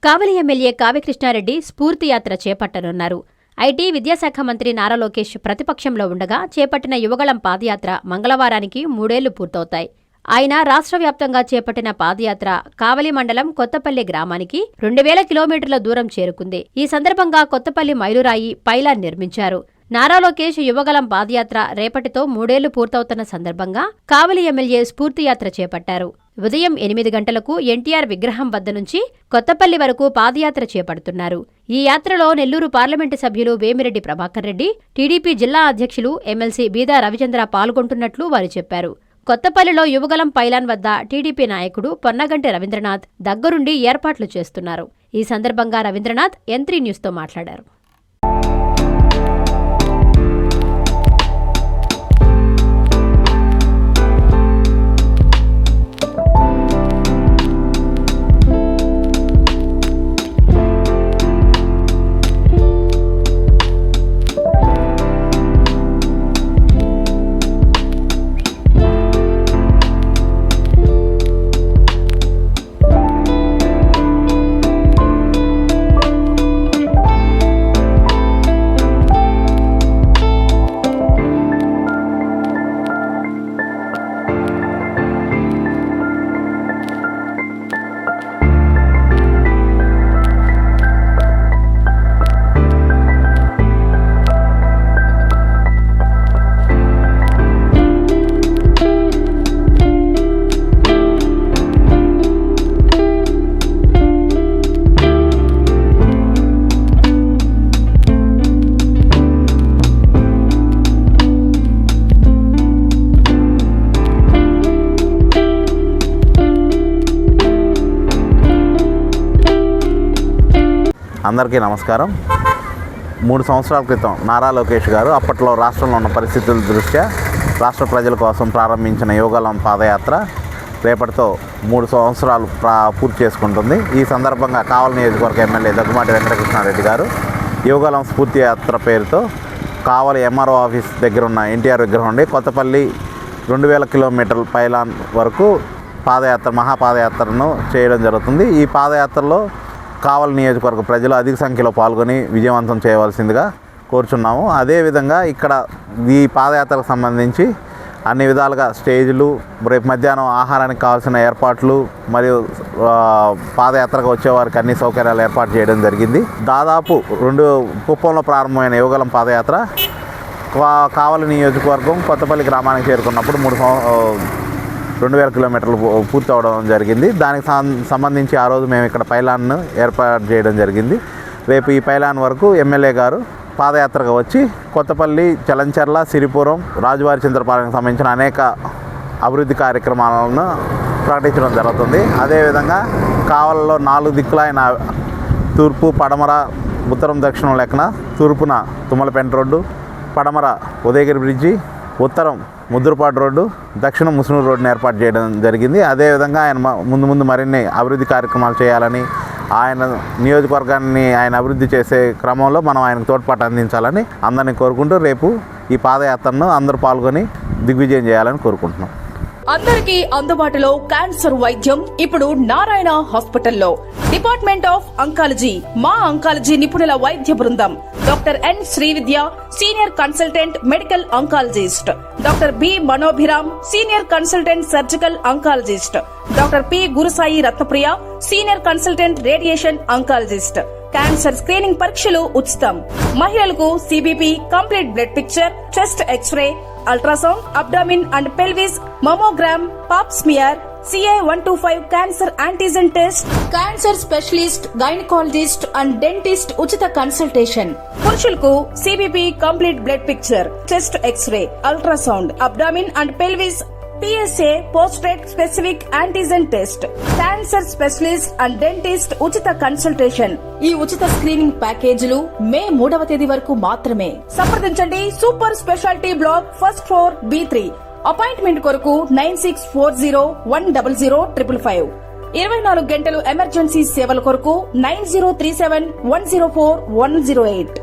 కావలి MLA Kavya Krishna Reddy స్ఫూర్తి యాత్ర చేపట్టనున్నారు. IT, విద్యాశాఖ మంత్రి నారా లోకేష్ ప్రతిపక్షంలో ఉండగా చేపట్టిన యువగళం పాదయాత్ర మంగళవారానికి 3 ఏళ్లు పూర్తవుతాయి. ఆయన రాష్ట్ర వ్యాప్తంగా చేపట్టిన పాదయాత్ర కావలి మండలం కొత్తపల్లి గ్రామానికి 2000 కిలోమీటర్ల దూరం చేరుకుంది. ఈ సందర్భంగా కొత్తపల్లి మైలురాయి పైలాన్ నిర్మించారు. నారా లోకేష్ యువగళం పాదయాత్ర రేపటితో 3 ఏళ్లు పూర్తవుతున్న సందర్భంగా కావలి ఎమ్మెల్యే స్ఫూర్తి యాత్ర చేపట్టారు. ఉదయం 8 గంటలకు ఎన్టీఆర్ విగ్రహం వద్ద నుంచి కొత్తపల్లి వరకు పాదయాత్ర చేపడుతున్నారు. ఈ యాత్రలో నెల్లూరు పార్లమెంటు సభ్యులు వేమిరెడ్డి ప్రభాకర్ రెడ్డి, టీడీపీ జిల్లా అధ్యక్షులు ఎమ్మెల్సీ బీదా రవిచంద్ర పాల్గొంటున్నట్లు వారు చెప్పారు. కొత్తపల్లిలో యువగళం పైలాన్ వద్ద టీడీపీ నాయకుడు పొన్నగంటి రవీంద్రనాథ్ దగ్గరుండి ఏర్పాట్లు చేస్తున్నారు. ఈ సందర్భంగా రవీంద్రనాథ్ N3 న్యూస్తో మాట్లాడారు. అందరికీ నమస్కారం. 3 సంవత్సరాల క్రితం నారా లోకేష్ గారు అప్పట్లో రాష్ట్రంలో ఉన్న పరిస్థితుల దృష్ట్యా రాష్ట్ర ప్రజల కోసం ప్రారంభించిన యువగళం పాదయాత్ర రేపటితో 3 సంవత్సరాలు పూర్తి చేసుకుంటుంది. ఈ సందర్భంగా కావలి నియోజకవర్గ ఎమ్మెల్యే దగ్గుమాటి వెంకటకృష్ణారెడ్డి గారు యువగళం స్ఫూర్తి యాత్ర పేరుతో కావలి MRO ఆఫీస్ దగ్గర ఉన్న ఎన్టీఆర్ విగ్రహం నుండి కొత్తపల్లి 2000 కిలోమీటర్ల పైలాన్ వరకు మహాపాదయాత్రను చేయడం జరుగుతుంది. ఈ పాదయాత్రలో కావలి నియోజకవర్గ ప్రజలు అధిక సంఖ్యలో పాల్గొని విజయవంతం చేయవలసిందిగా కోరుచున్నాము. అదేవిధంగా ఇక్కడ ఈ పాదయాత్రకు సంబంధించి అన్ని విధాలుగా స్టేజ్లు, రేపు మధ్యాహ్నం ఆహారానికి కావాల్సిన ఏర్పాట్లు మరియు పాదయాత్రకు వచ్చేవారికి అన్ని సౌకర్యాలు ఏర్పాటు చేయడం జరిగింది. దాదాపు కుప్పంలో ప్రారంభమైన యువగళం పాదయాత్ర కావలి నియోజకవర్గం కొత్తపల్లి గ్రామానికి చేరుకున్నప్పుడు 2000 కిలోమీటర్లు పూర్తి అవడం జరిగింది. దానికి సంబంధించి ఆ రోజు మేము ఇక్కడ పైలాన్ను ఏర్పాటు చేయడం జరిగింది. రేపు ఈ పైలాన్ వరకు ఎమ్మెల్యే గారు పాదయాత్రగా వచ్చి కొత్తపల్లి, చలంచర్ల, సిరిపురం, రాజువారి చింతలపాలెంకి సంబంధించిన అనేక అభివృద్ధి కార్యక్రమాలను ప్రకటించడం జరుగుతుంది. అదేవిధంగా కావలిలో 4 దిక్కుల ఆయన తూర్పు, పడమర, ఉత్తరం, దక్షిణం లెక్కన తూర్పున తుమ్మలపెంట రోడ్డు, పడమర ఉదయగిరి బ్రిడ్జి, ఉత్తరం ముద్దురుపాటు రోడ్డు, దక్షిణం ముసునూరు రోడ్డును ఏర్పాటు చేయడం జరిగింది. అదేవిధంగా ఆయన ముందు మరిన్ని అభివృద్ధి కార్యక్రమాలు చేయాలని, ఆయన నియోజకవర్గాన్ని ఆయన అభివృద్ధి చేసే క్రమంలో మనం ఆయనకు తోడ్పాటు అందించాలని అందరినీ కోరుకుంటూ రేపు ఈ పాదయాత్రను అందరూ పాల్గొని దిగ్విజయం చేయాలని కోరుకుంటున్నాం. అందరికీ అందుబాటులో క్యాన్సర్ వైద్యం ఇప్పుడు నారాయణ హాస్పిటల్లో. డిపార్ట్మెంట్ ఆఫ్ అంకాలజీ, మా అంకాలజీ నిపుణుల వైద్య బృందం. Doctor N Srividya, senior consultant medical oncologist. Doctor B Manobhiram, senior consultant surgical oncologist. Doctor P Gurusai Ratnapriya, senior consultant radiation oncologist. Cancer screening పరీక్షలు ఉచితం. మహిళలకు CBP, complete blood picture, chest x-ray, ultrasound, abdomen and pelvis, mammogram, pap smear, CA-125 cancer antigen test, cancer specialist, gynaecologist and dentist ఉచిత consultation. పురుషులకు CBP, complete blood picture, chest x-ray, ultrasound, abdomen and pelvis, PSA పోస్ట్రేట్ specific antigen test, cancer specialist and dentist ఉచిత consultation. ఈ ఉచిత screening ప్యాకేజీలు మే 3వ తేదీ వరకు మాత్రమే. సంప్రదించండి super speciality block, first floor, B3. Appointment కొరకు 9640100555. 24 గంటలు ఎమర్జెన్సీ సేవల కొరకు 9037104108.